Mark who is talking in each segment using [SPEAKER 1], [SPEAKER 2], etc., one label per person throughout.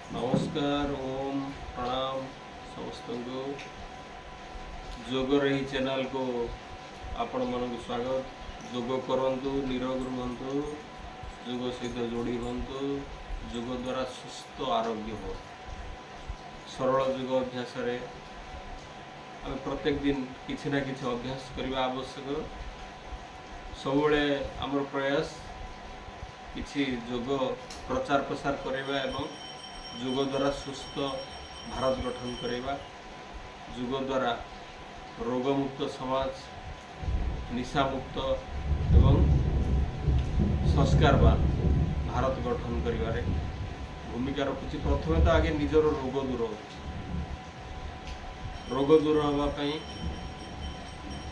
[SPEAKER 1] नमस्कार ओम प्रणाम समस्त को जोगर ही चैनल को आपण मन को स्वागत। जोग करंतु निरोग रुहंतु, जोग सहित जोड़ी हंतु, जोग द्वारा सुस्थ आरोग्य हो। सरल जोग अभ्यास रे आम प्रत्येक दिन किसी ना किसी अभ्यास करने आवश्यक। सबुले आमर प्रयास किसी जोग प्रचार प्रसार करवा एवं जोग द्वारा सुस्थ भारत गठन करवा, जोग द्वारा रोगमुक्त समाज, निशामुक्त एवं संस्कारवान भारत गठन करिवारे भूमिका रखुची। प्रथमे तो आगे निजर रोग दूर हो, रोग दूर होगापी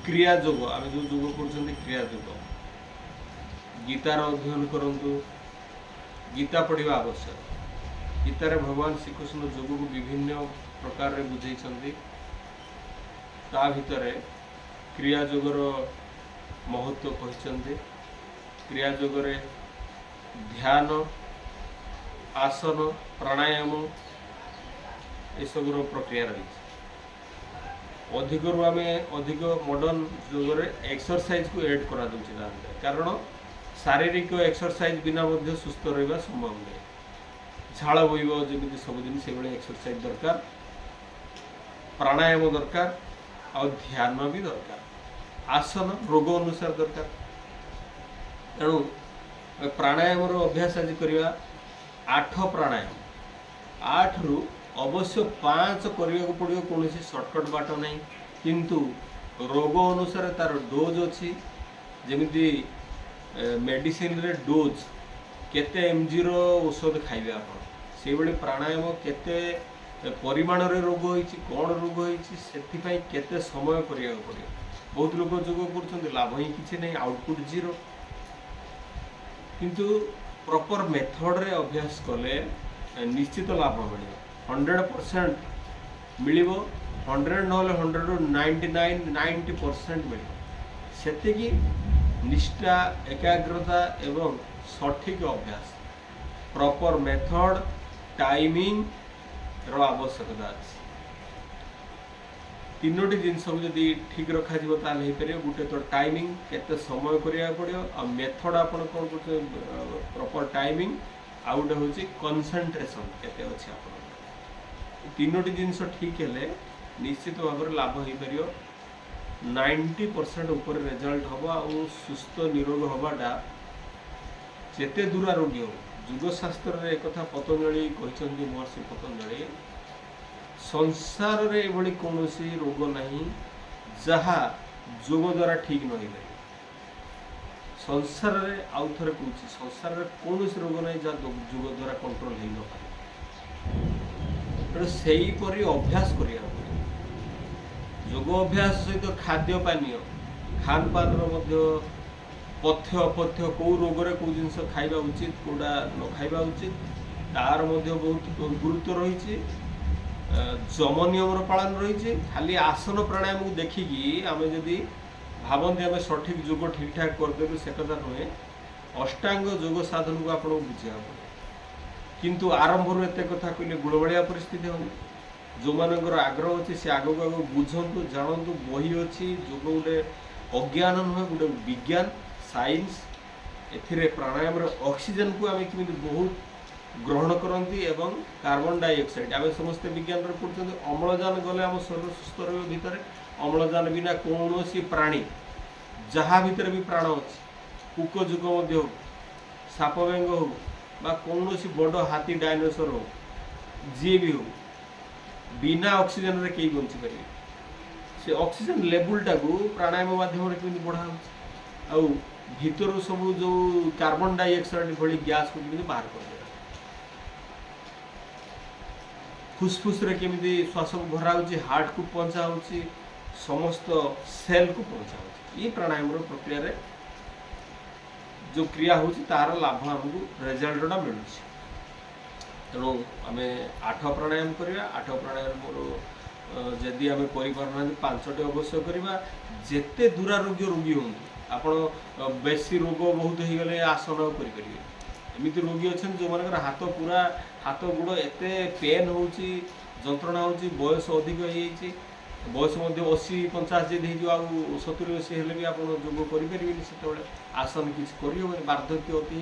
[SPEAKER 1] क्रिया जोग आम जो जोग कर क्रिया जोग, गीतार अध्ययन करंतु, गीता पढ़ा आवश्यक। गीतार भगवान श्रीकृष्ण जोग को विभिन्न प्रकार बुझे, ता भितर क्रिया जोगर महत्व कहते। क्रिया जोगरे ध्यान, आसन, प्राणायाम ये सब प्रक्रिया रही। अधिक आम अधिक मॉडर्न जोगरे एक्सरसाइज को ऐड करा दूसरे, कारण शारीरिक एक्सरसाइज बिना मध्य सुस्थ रहा संभव नहीं। झाड़ बोईब जमी सबुदिन से एक्सरसाइज दरकार, प्राणायाम दरकार और ध्यान भी दरकार, आसन रोग अनुसार दरकार। तेणु प्राणायाम अभ्यास आज करवा 8 प्राणायाम, 8 रु अवश्य 5 करने को पड़ो। कौन सर्टकट बाट नहीं, किंतु रोग अनुसार तार डोज अच्छी। जमी मेडिसिन रे डोज केते एमजी रो औषध खाइबे आप, से बड़े प्राणायाम केते परिमाण रे रोग होइछि, कौन रोग होइछि, सेथिपाई केते समय करिया पड़ियो। बहुत लोग जोग करछन्ते लाभ ही किछि नहीं, आउटपुट जीरो। किंतु प्रॉपर मेथड रे अभ्यास कले निश्चित लाभ मिलियो, 100% मिलिबो। 100 नहले 100 रु 99 90% मिलिबो। सेतिकी निष्ठा, एकाग्रता एवं सठिक अभ्यास, प्रॉपर मेथड, टाइमिंग रो आवश्यकता अछि। तीनोटी जिनस जदि ठीक रखा जीवो ताले हेपरे। गुटे तो टाइमिंग केते समय करिया पड़ियो, आ मेथड आपण कोन गुटे प्रॉपर टाइमिंग, आ गुटे होची कंसंट्रेशन केते अछि आपण। तीनोटी जिनस ठीक हेले निश्चित भाव में लाभ हो पारियो। 90% ऊपर रिजल्ट हम आ सुस्थ निरोग हवाटा जेते दूर आरोग्य हो। युगशास्त्र रे एक कथा पतंजलि कहते, महर्षि पतंजलि, संसार रे एभली कौनसी रोग नहीं जहा जोग द्वारा ठीक न हो पारे। संसार रे आउ थरे कहूँ, संसार रे कौनसी रोग नहीं जहाँ जोग द्वारा कंट्रोल हो न पारे। तेणु से परी अभ्यास करिया जोग अभ्यास सहित खाद्य पानीय, खान पान पथ्य अपथ्य, कौ रोग रे कौ जिनस खाइबा उचित, कौटा न खाइबा उचित, तार बहुत गुरुत्व रही। जम नियम पालन रही। खाली आसन प्राणायाम को देखिकी आम जदि भावती आम सठिक जोग ठीक ठाक करदेबे से कथा नुहे। अष्टांग जोग साधन को आपको बुझा पड़े, किंतु आरंभ एत कथा कहले गुणबलिया परिस्थिति होनी। जो मानकर आग्रह अच्छे से आग आग बुझंतु, जानतु। बही अच्छी जोग गोटे अज्ञान नुहे, गोटे विज्ञान, साइंस। एथिरे प्राणायाम ऑक्सीजन को आम केमी बहुत ग्रहण करती एवं कार्बन डाइऑक्साइड आम समस्ते विज्ञान पढ़ते। अम्लजान गले आम शरीर सुस्थ रही भितर। अम्लजान बिना कौन प्राणी जहाँ भितर भी प्राण अच्छी, कुक जुग हो, साप बेंग हो, कौन बड़ हाथी डायनोसर हो, जी भी हो, बिना ऑक्सीजन रे कई बंची पारे। से ऑक्सीजन लेवलटा को प्राणायाम माध्यम बढ़ा आउ भीतर सब जो कार्बन डाइऑक्साइड भली गैस को बाहर कर। फुसफुस रे केमिति श्वास को भरा होची, हार्ट को पहुंचा होची, समस्त सेल को पहुंचा होची। ये प्राणायाम प्रक्रिया रे जो क्रिया होची तार लाभ हमको रिजल्टटा मिलुची। तेणु आम 8 प्राणायाम करवा। 8 प्राणायाम जदि आम कर 5टी अवश्य करवा। जेते दुरारोग्य रोगी हूँ, आप बेसी रोग बहुत हो गले आसन करें, एमती रोगी अच्छा जो मान हाथ पूरा हाथ गोड़ एत पेन हो जंत्रणा हो बयस अधिक हो बयस 80-85 जब आउ 70-80 हेल्ले भी आप जोग करें से आसन किसी करहबनि वार्धक्य अति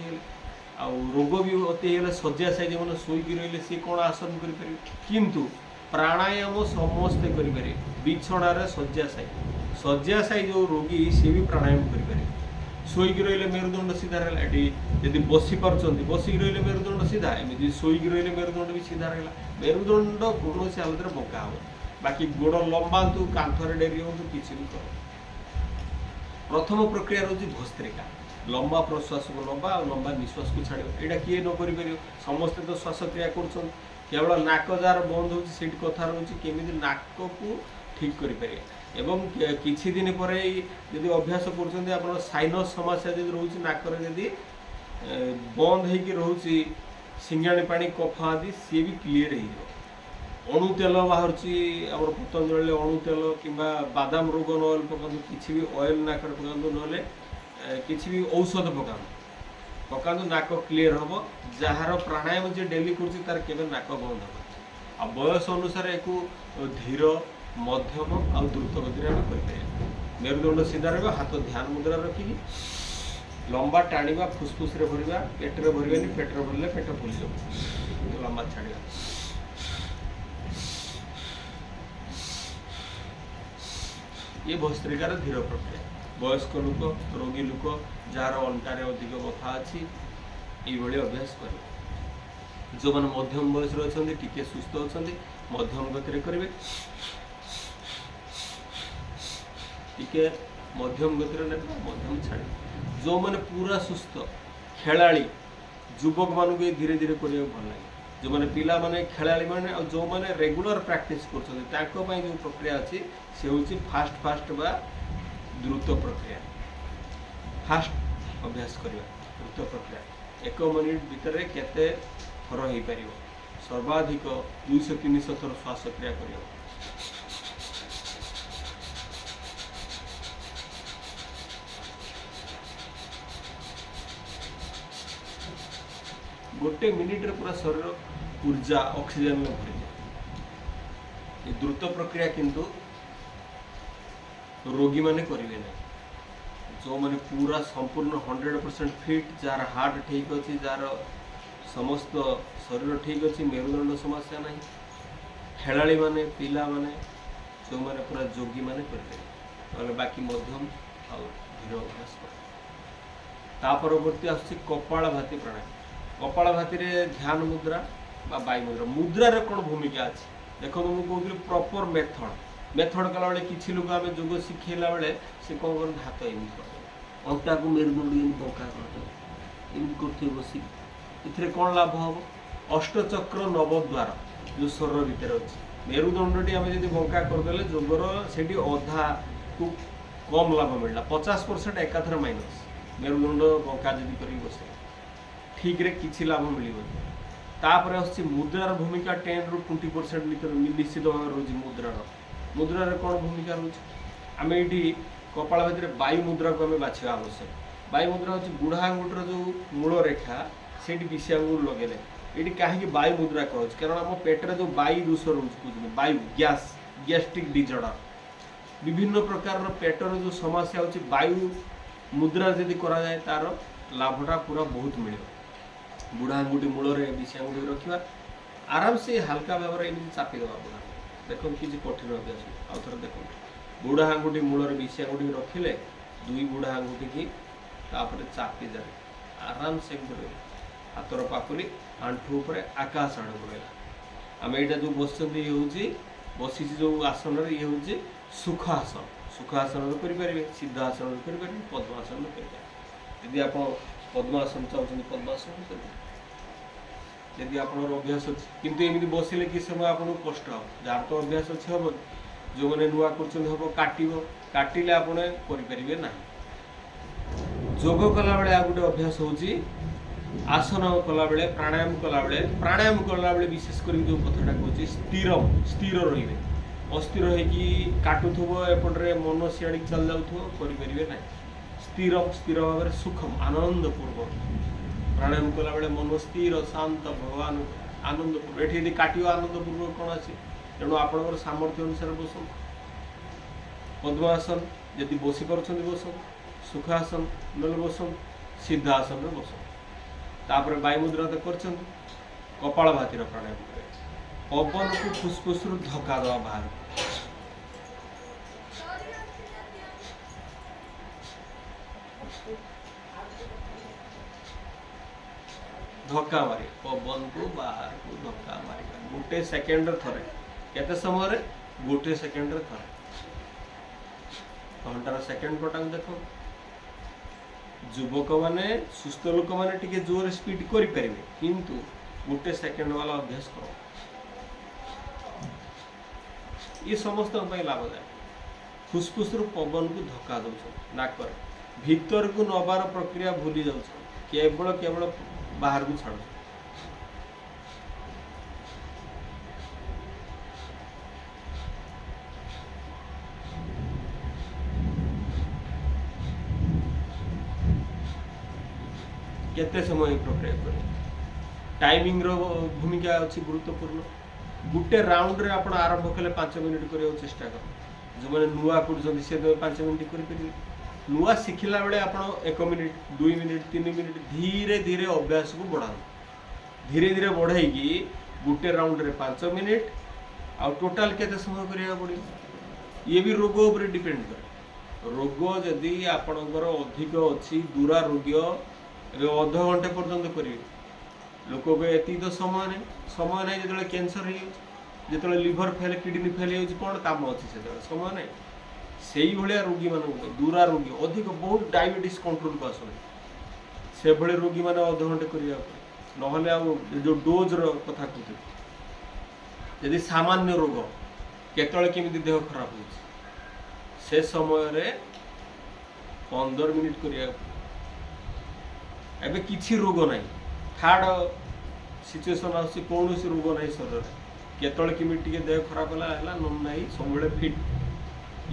[SPEAKER 1] आउ रोग भी अति शज्याशायी जो मैंने शोक रही सी कौन आसन करें किंतु प्राणायाम समस्ते करें बिछणार शज्याशायी जो रोगी सी भी प्राणायाम करें शोक रही मेरुदंड सीधा रहा यदि बसी पार्टी बसिक रही मेरुदंड सीधा एमती शोक रही मेरुदंड भी सीधा रहा मेरुदंड कौन हालत में बका हम बाकी गोड़ लंबातु कांथरे डेरी हो किसी भी कर प्रथम प्रक्रिया रोज भस्त्रिका लंबा प्रश्वास को लंबा और लंबा निश्वास को छाड़ यहाँ किए न कर समस्ते तो श्वासक्रिया कर केवल नाक जार बंद हो कथा रोचे केमी नाक को ठीक करें एवं किछि दिन पर यदि अभ्यास कर साइनस समस्या जब रोचे नाकर यदि बंद हो रोचे सिंगाणी पानी कफ आदि सी भी क्लीयर हो अणु तेल बाहर पतंजलि अणु तेल कि बादाम रोगन ऑयल पकातु किसी भी ऑयल नाक पकातु ना किसी भी औषध पकातु नाक क्लीयर हम जार प्राणायाम जे डेली कर नाक बंद हम आ बयस अनुसार एक धीर मध्यम आ द्रुत गति आम कर मेरुदंड सीधा रहा हाथ ध्यान मुद्रा रखिकी लंबा टाणा फुसफुस भरवा पेटे भरवानी पेटे भरले पेट फुल जाओ लंबा छाड़ा ये भस्त्रिकार धीर प्रक्रिया वयस्क लोक रोगी लोक जार अंटार अधिक कथा अच्छी ये अभ्यास कर जो मैंने मध्यम बयस अच्छा टी सुस्थ अच्छा मध्यम गति करेंगे टी मध्यम गति मध्यम छाड़े जो मैंने पूरा सुस्थ खेलाड़ी युवक मान धीरे धीरे करने भल लगे जो मैंने पिला माने खेलाड़ी माने और जो मैंने रेगुलर प्रैक्टिस कर जो प्रक्रिया अच्छी से हूँ फास्ट फास्ट बा द्रुत प्रक्रिया फास्ट अभ्यास करवा द्रुत प्रक्रिया 1 मिनिट भितर केते थर हो पार सर्वाधिक 200-300 थर श्वासक्रिया कर गोटे मिनिट पूरा शरीर ऊर्जा ऑक्सीजन में भरी जाए ये द्रुत प्रक्रिया किंतु रोगी माने करेंगे ना जो मैंने पूरा संपूर्ण 100% फिट जार हार्ट ठीक अच्छी जार समस्त शरीर ठीक अच्छी मेरुदंड समस्या ना खेलाड़ी माने पिला माने जो मैंने पूरा जोगी माने करेंगे बाकी मध्यम और धीर अभ्यास कर परवर्ती आस कपालभाति प्राणायाम कपालभाति ध्यान मुद्रा बा वायु मुद्रा मुद्रार कौन भूमिका अच्छी देखो मुझे कहूँ प्रॉपर मेथड कला बेले किसी लोग आम जोग शिखेला बेले से कौन कर हाथ एमती कर अंटा को मेरुदंड बंका करते बसिक इथे कौन लाभ हम अष्टचक्र नवद्वार जो शरीर भितर अच्छी मेरुदंड टी आम जब बंका करदे जोगर से अधा को कम लाभ मिलला 50% एकाथर माइनस मेरुदंड बंका जब कर बसे ठीक रे किसी लाभ मिलबनी तापर आसछि मुद्रार भूमिका 10-20% निश्चित भाव रोज मुद्रार कौन भूमिका रोचे आम ये कपालभाति वायु मुद्रा को आम बाछा आवश्यक वायु मुद्रा हूँ बुढ़ा आंगुठर जो मूल रेखा से विषय आंगुल लगेले ये कहीं वायु मुद्रा कह कारण आम पेटर जो वायु दोष रोचे वायु गैस्ट्रिक डिजर्डर विभिन्न प्रकार पेटर जो समस्या होची वायु मुद्रा जदि करा जाए तार लाभटा पूरा बहुत मिले बुढ़ा आंगुठी मूल विषय आंगुठी रखा आराम से हल्का भाव में चापिदेवा बुढ़ा देखो किसी कठिन अभ्यास आउ थे देखो बुढ़ा आंगुठी मूल विषय आंगुठी रखिले दुई बुढ़ा आंगुठी की चापी जाए आराम से हाथर पाकुली आंठू उपर आकाश आड़ रहा आम यहाँ जो बसी जो आसन ये हूँ सुखासन करें सिद्धासन करें पद्मासन करें यदि आप पद्मासन चाहते पद्मासन करें यदि आप अभ्यास अच्छी किंतु एमती बसिले कि समय आपको कष्ट हम जार तो अभ्यास अच्छे हम जो मैंने नुआ कर काटिले आप करें ना जोग कला बेले आ गोटे अभ्यास होची आसन कला बेले प्राणायाम कला बेले विशेषकर जो कथाटा कहूँ स्थिर रही अस्थिर होगी काटुव एपटे मन सियाड़ी चल जाऊ करें ना स्थिर भाव सुखम आनंदपूर्वक प्राणायाम कला बेले मन स्थिर शांत भगवान आनंदपूर्ण ये यदि काटिव आनंदपूर्वक कौन अच्छे तेणु आपंकर सामर्थ्य अनुसार बस पद्मासन यदि बसी पार्टी बस सुखासन ना बस सिद्धासन में बस तापर वायुमुद्रा तो कर कपाल भातीर प्राणायाम करे पवन को फुसफुस रु धक्का दवा बाहर धक्का मारे पवन को बाहर को धक्का मारे गोटे सेकेंड थरे केते समय रे गोटे सेकेंड थरे घंटार सेकेंड पटाक देखो युवक माने सुस्थ लोक माने टिके जोर स्पीड करि परिबे किंतु गोटे सेकेंड वाला अभ्यास करो ये समस्त लाभदायक फुसफुस रु पवन को धक्का दौछ नाक भीतर को नबार प्रक्रिया भूली जाऊँ केवल केवल बाहर को छाड़ केते समय प्रक्रिया कर टाइमिंग रो भूमिका अच्छी गुरुत्वपूर्ण गोटे राउंड रे आपण आरंभ कले 5 मिनिट करियो चेष्टा कर जो माने नुआ कुडजंदी से 5 मिनिट करि परिबे नुआ शिखिला बेले आपण 1 मिनिट 2 मिनिट 3 मिनिट धीरे धीरे अभ्यास को बढ़ाओ धीरे धीरे बढ़ाई कि गोटे राउंड रे 5 मिनिट आ टोटल केते समय करिया पड़ी ये भी रोग ऊपर डिपेंड करे रोग जदि आपणकर अधिक अच्छी दूरा रोगी अध घंटे पर्यंत करेंगे लोक एति तो समय नहीं जो कैंसर हो लिवर फेल किडनी फेल हो कौन काम अच्छे से समय नहीं से भाया रोगी मान दूरा रोगी अधिक बहुत डायबिटीज कंट्रोल को आसने से भाई रोगी मैंने अध घंटे करने ना जो डोज कथा कहते यदि सामान्य रोग केतले केमी देह खराब हो से समय 15 मिनिट करिया एबे किछि रोग नहीं थार्ड सिचुएशन आसी कौन रोग नहीं शरीर केतले केमी टिके देह खराब है ना सब फिट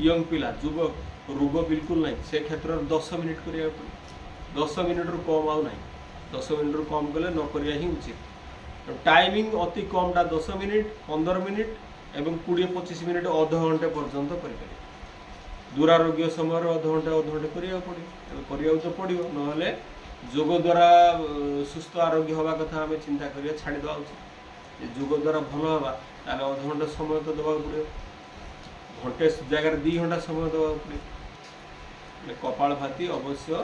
[SPEAKER 1] यंग पिला युवक रोग बिल्कुल नहीं से क्षेत्र में 10 मिनिट करिया 10 मिनिट रु कम आउ नहीं 10 मिनिट रु कम कले न करिया ही उचित टाइमिंग अति कमटा 10 मिनिट 15 मिनिट एवं 20-25 मिनिट अध घंटे पर्यंत करें दुरारोग्य समय अध घंटे करिया तो पड़ो ना जोग द्वारा सुस्थ आरोग्य हवा कथा आम चिंता करिया छाड़ी देवा उचित जोग द्वारा भल हवा ताले अध घंटे समय तो देवा पड़ो घंटे जगह 2 घंटा समय देवा पड़े कपाल भाती अवश्य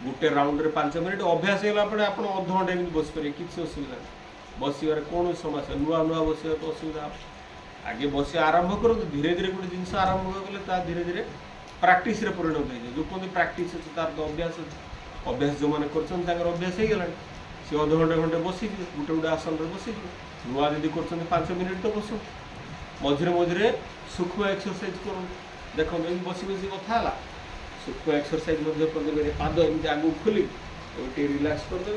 [SPEAKER 1] गोटे राउंड रे 5 मिनिट अभ्यास होगा आप अध घंटे बस पारे किसी असुविधा नहीं बसवर कौन समस्या नुआ नुआ बस तो असुविधा आगे बस आरंभ करो धीरे धीरे गोटे जिन आरंभ कले धीरे धीरे प्राक्टिस रे परिणत हो जो कहते प्राक्टिस अच्छे तार तो अभ्यास अभ्यास जो मैंने कर अभ्यास हो गला सी अध घंटे घंटे बस गोटे गोटे आसन बस नुआ जदि कर 5 मिनिट तो बस मझे मझे सूक्ष्म एक्सरसाइज कर देख बस बस कथा है सूक्ष्म एक्सरसाइज करदे पाद एमती आगू खोली टे रिलैक्स करदे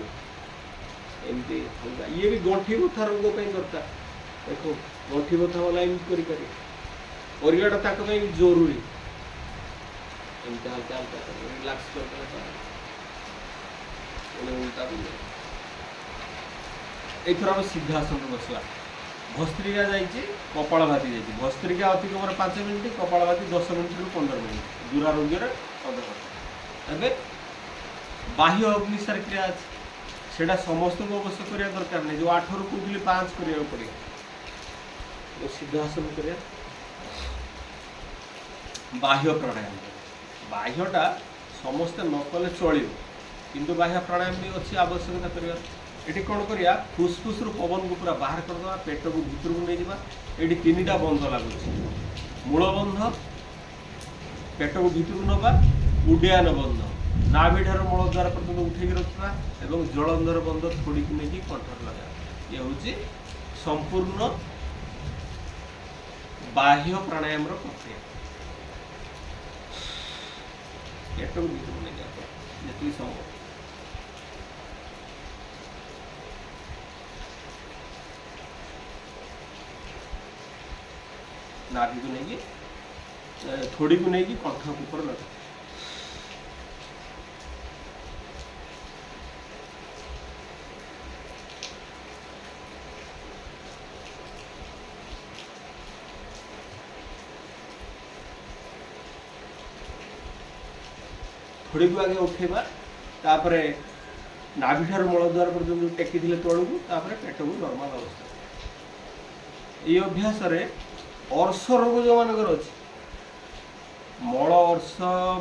[SPEAKER 1] एमती हल्का ये भी गंठी बथा रोग दरकार देखो गंठी बथा वाला एमती करवाटा जरूरी एमती हल्का हल्का रिलैक्स कर एथर आम सिद्धासन बसला भस्त्रिका जाइए कपाल भाती जाइए भस्त्रिका अति कम 5 मिनिट कपाल भाती 10 मिनिट रु 15 मिनिट दुरारोग्य अध घंटा ए बाह्य अग्निसार क्रिया अच्छे से समस्त को अवश्य करने दरकार नहीं जो 8 रु कहते 5 करा पड़े तो सिद्धासन कर बाह्य प्राणायाम बाह्यटा समस्ते न कले चलो किंतु बाह्य प्राणायाम भी अच्छी आवश्यकता करवा ये कौन करिया फुसफुस रु पवन को पूरा बाहर करदे पेट को भितर को नहीं जावा ये 3टा बंध लगुच मूल बंध पेट को भितर को नवा उड्डयन बंध नाभि ठार मूल द्वार पर्यटन उठे रखा और जलंधर बंध थोड़ी को लेकिन कंठर लगा ये हूँ संपूर्ण बाह्य प्राणायाम प्रक्रिया पेट को भितर को नहीं जाता जी संभव नाभि को नहीं थोड़ी को नहीं कंठ ऊपर लगा थोड़ी को आगे उठेबा तापरे नाभि ठार मलद्वार पर्यंत टेकी दिले तळकू तापरे पेट को नॉर्मल अवस्था ये अभ्यास रे अर्श रोग जो मानकर अछि मल अर्श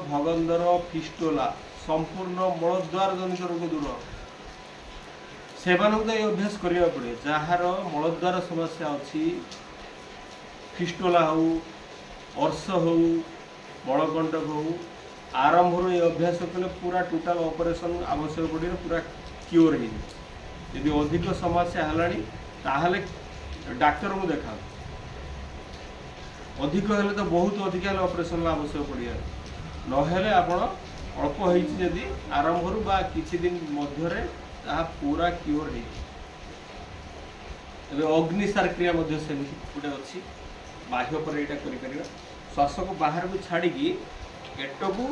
[SPEAKER 1] भगंदर फिस्टोला संपूर्ण मलद्वार जनित रोग दूर से तो ये अभ्यास करिया पड़े जार मलद्वार समस्या अच्छी फिस्टोला हो अर्श हो मलकंटक हो आरंभ ये अभ्यास कले पूरा टोटाल ऑपरेशन आवश्यक पड़े पूरा क्योर यदि अधिक समस्या है डाक्टर को देखा अधिक हेले तो बहुत अधिक ऑपरेशन आवश्यक पड़े नहेले आपण अल्प होती आरंभ बा किछि दिन मध्य पूरा क्योर हो अग्निसार क्रिया गोटे अच्छी बाह्य पर यहाँ कर श्वास को बाहर को छाड़ी पेट को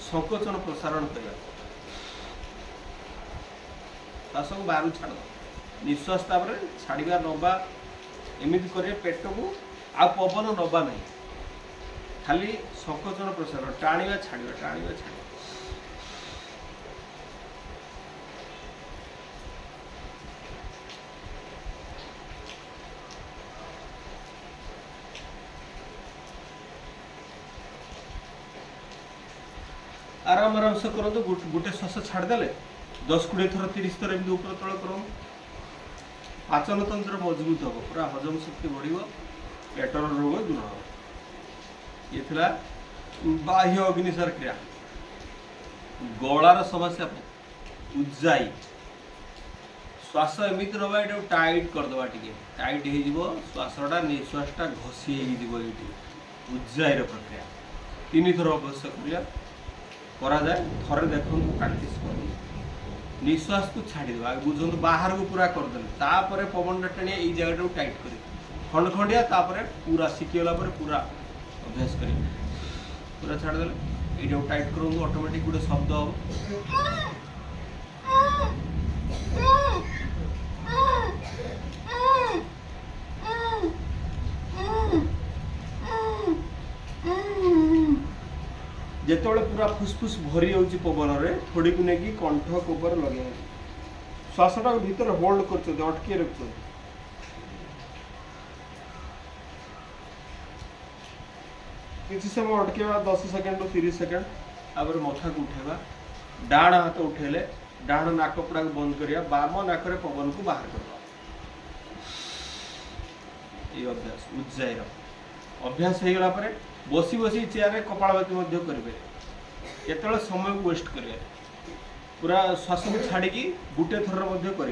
[SPEAKER 1] संकोचन प्रसारण कर श्वास को बाहर छाड़ निश्वास छाड़ा नवा एमती कर पेट को आ पवन नवा नहीं खाली संकोचन प्रसारण टाणिया छाड़ा टाणिया छाड़ा आराम आराम से करो गोटे श्वास छाड़देले 10-20 थर 30 थर एमती ऊपर तल करो पाचन तंत्र मजबूत हम पूरा हजम शक्ति बढ़ पेटर रोग दूर हम ये थिला बाह्य अग्निसार क्रिया गलार समस्या उज्जाई श्वास एमती रहा ये टाइट करदे टे टाइट हो श्वासटा निश्वासटा घसी ये उज्जाईर प्रक्रिया 3 थर अवश्य करा जाए थरे देखो प्रैक्टिस कर निश्वास को छाड़ीदेवा बुझु बाहर को पूरा करदे पवन टाणी ये जगह टाइट कर खंड खंडिया पूरा शिखीगला पूरा अभ्यास कर पूरा छाड़देले ये टाइट करूँ ऑटोमेटिक गोटे शब्द हम जिते पूरा फुसफुस भरी जाऊँगी पवन में थोड़ी को लेकिन कंठ कोपर लगे श्वासटा भीतर होल्ड कर अटके रख किसी समय अटकेवा 10 सेकेंड 30 सेकेंड तापर मथा को उठेगा डाण हाथ उठेले डाण नाकपड़ा को बंद करिया बाम नाक पवन को बाहर करवा ये अभ्यास उज्जाईर अभ्यास हो गला बसी बसी चेयर कपालभाति करेंगे केतल समय को वेस्ट करेंगे पूरा श्वास को छाड़ी गोटे थर कर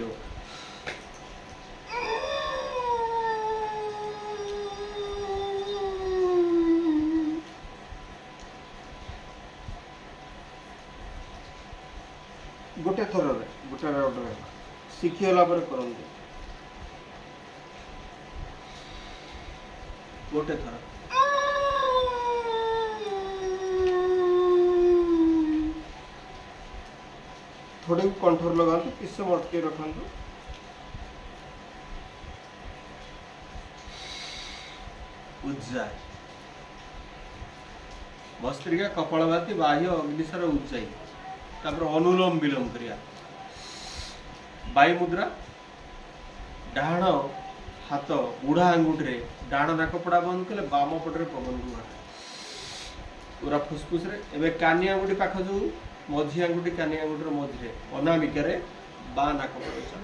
[SPEAKER 1] गोटे थर गोटे शिखीगला करते गोटे थर थोड़े कंठर लगा किस समय अटके रखु उज्जाई भस्त्रिका कपालभाति बाह्य अग्निसार उज्जाई तापर अनुलोम विलोम करिया वायु मुद्रा डाण हाथ बुढ़ा आंगुठी डाण नाकपड़ा बंद कले बाम पटे पवन को पूरा फुसफुस एवं कानी आंगुठी पाख जो मझी आंगुठी कानी आंगुठी मझे अनामिकार बा नाकपड़ा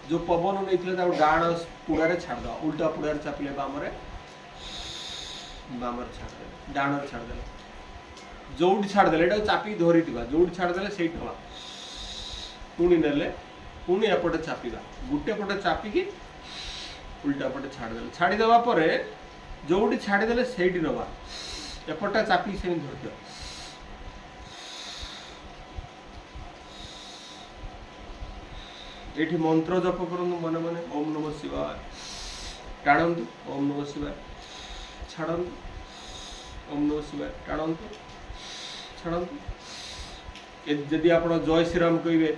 [SPEAKER 1] जो पवन नहीं डाण पुड़ारे छाड़द उल्टा पुड़ारे चापिले बामरे छाड़दे डाण छाड़दे जोटी छाड़दे ये चापी धरी जो छाड़दे से पुणी ने पुणी एपटे चापा गोटे पटे चापिकी उल्टा पटे छाड़दे छाड़देवा जोटी छाड़दे से नवा एपटा चापी से धरद ये मंत्र जप करूँ मन मन ओम नमः शिवाय टाणु ओम नमः शिवाय छाड़ू ओम नमः शिवाय टाणु छाड़ू जदि आप जय श्रीराम कहे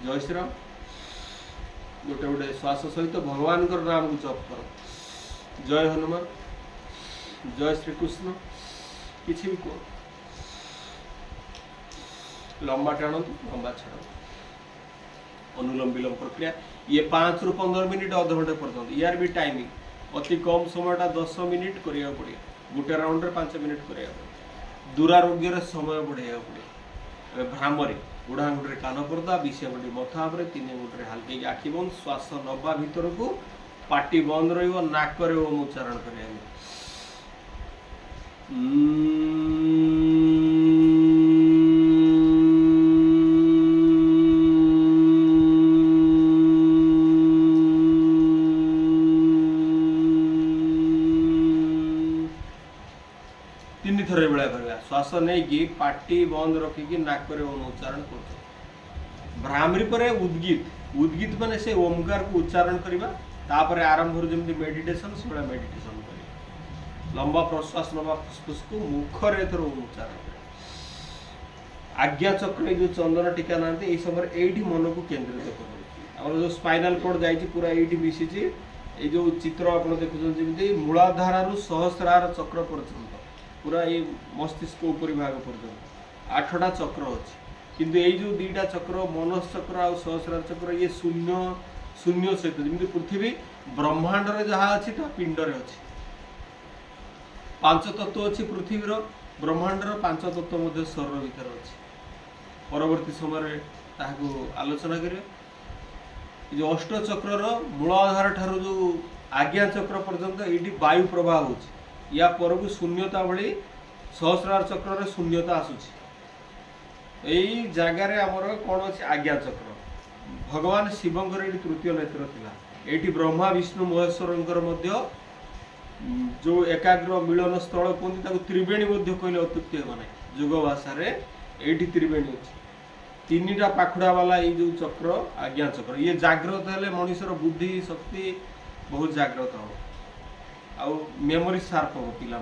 [SPEAKER 1] जय श्रीराम गोटे गोटे श्वास सहित भगवान नाम को जप कर जय हनुमान जय श्रीकृष्ण किसी भी कह लंबा टाणु लंबा छाड़ अनुलोम विलोम प्रक्रिया ये 5 रु 15 मिनिट अध घंटे पर्यंत यार भी टाइमिंग अति कम समयटा 10 मिनिट करिया पड़े गोटे राउंड रे 5 मिनिट करिया पड़े दुरारोग्य समय बढ़ाइया पड़े भ्रामरी बुढ़ा आंगुठे कान पर्दा 20 आंगुठी मथा पर 3 आंगुठे हल्के आखि बंद श्वास नवा भीतर को पाटी बंद रहिबो नाक रे ओम उच्चारण करिया तीन थर बेला करवा श्वास नहीं कि पाटी बंद रखिकी नाक रे ओम उच्चारण कर भ्रामरी पर उद्गीत उद्गीत माने से ओमकार को उच्चारण करवा तापर आरंभ जमी मेडिटेशन से मेडिटेशन कर लंबा प्रश्वास नवा फुसफुस को मुखर एथर ओम उच्चारण कर आज्ञा चक्र जो चंदन टीका ना ये समय ये मन को केन्द्रित कर जो स्पाइनल कोड जाइए पूरा ये मिसी ये जो चित्र आप देखुं जमी मूलाधार सहस्रार चक्र पर्यंत पूरा ये मस्तिष्क ऊपरी भाग पर्यंत 8टा चक्र अच्छी किंतु ये जो 2टा चक्र मनस चक्र आ सहस्रार चक्र ये शून्य शून्य सहित जमी पृथ्वी ब्रह्मांड जहाँ अच्छी पिंडरे अच्छी 5 तत्व अच्छी पृथ्वीर ब्रह्मांडर 5 तत्व शरीर भीतर अच्छी परवर्ती समय आलोचना करें जो अष्ट चक्र मूलाधार ठारू जो आज्ञा चक्र पर्यंत ये वायु प्रवाह हो या पर को शून्यता भली सहस्रार चक्र रे शून्यता आसुची यही जगार आमर कौन अच्छे आज्ञा चक्र भगवान शिवंकर ये तृतीय नेत्र थिला एटी ब्रह्मा विष्णु महेश्वर जो एकाग्र मिलन स्थल कहते त्रिवेणी कहले अत्युक्ति हे ना जोग भाषा ये त्रिवेणी अच्छी 3टा पाखुड़ा वाला ये जो चक्र आज्ञा चक्र ये जाग्रत हेले मनुष्यर बुद्धि शक्ति बहुत जाग्रत हो आउ मेमोरी सार्प हो पिला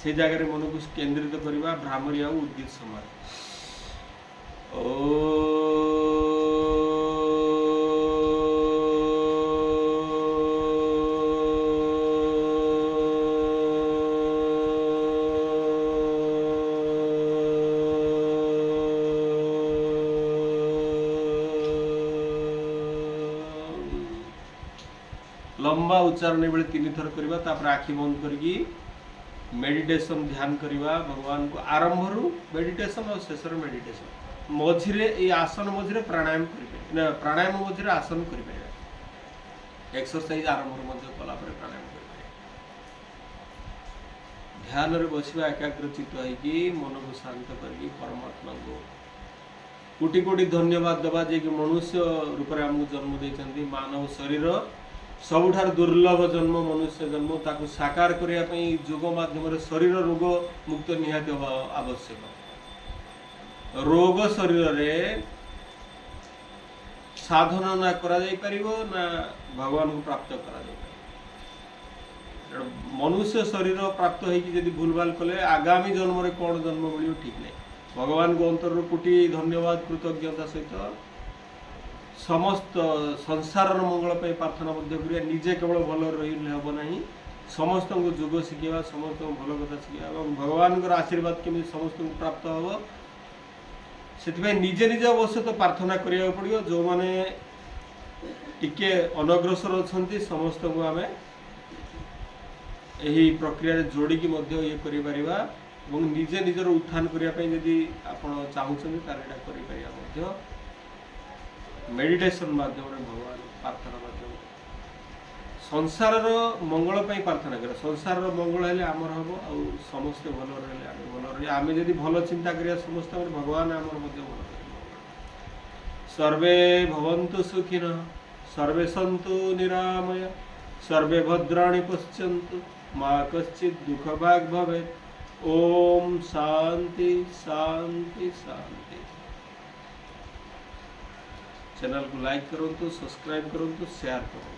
[SPEAKER 1] से जगह मन को केन्द्रित करवा भ्रामरी आ उद्गीत समय लंबा उच्चारण बेले 3 थर करवा तापर आखि बंद करके मेडिटेशन ध्यान करवा भगवान को आरंभ रु मेडिटेशन और शेष मेडिटेशन मझिरे ये आसन मझिरे प्राणायाम करें प्राणायाम मझिरे आसन करें एक्सरसाइज आरंभ कला प्राणायाम करें ध्यान रे बसवा एकाग्रचित होगी मन को शांत करके परमात्मा को कोटि कोटि धन्यवाद दबा जे कि मनुष्य रूप में आमको जन्म देते मानव शरीर सबुठार दुर्लभ जन्म मनुष्य जन्म ताकू साकार करने योग माध्यम शरीर रोग मुक्त निहाती आवश्यक रोग शरीर रे साधना ना करा जाई परिबो ना भगवान को प्राप्त करा जाई परिबो मनुष्य शरीर प्राप्त होगी जदि भूलभाल कले आगामी जन्म रे कौन जन्म मिलियो ठीक नहीं भगवान को अंतर कोटि धन्यवाद कृतज्ञता सहित समस्त संसार मंगल प्रार्थना करिया निजे केवल भल रही हम ना समस्त को योग शिखा समस्त भल कथा शिखा भगवान आशीर्वाद केमी समस्त को प्राप्त हम से निजे निजे अवश्य तो प्रार्थना करा पड़ो जो मैंने टिके अनग्रसर अच्छा समस्त को आम यही प्रक्रिया जोड़िकी ये करिपरिबा निजे निजर उत्थान करने जदि आप चाहते कर मेडिटेशन माध्यम भगवान प्रार्थना माध्यम संसार मंगल प्रार्थना कर संसार मंगल है आमर हम आ समस्ते भल रही भल रही आम जब भल चिंता करिया समस्त भगवान आमर भल सर्वे भवन्तु सुखिनः सर्वे सन्तु निरामय सर्वे भद्राणि पश्यन्तु मा कश्चित् दुःखभाग् भवेत् ओम शांति शांति शांति। चैनल को लाइक करूँ, सब्सक्राइब करूँ, शेयर करूँ।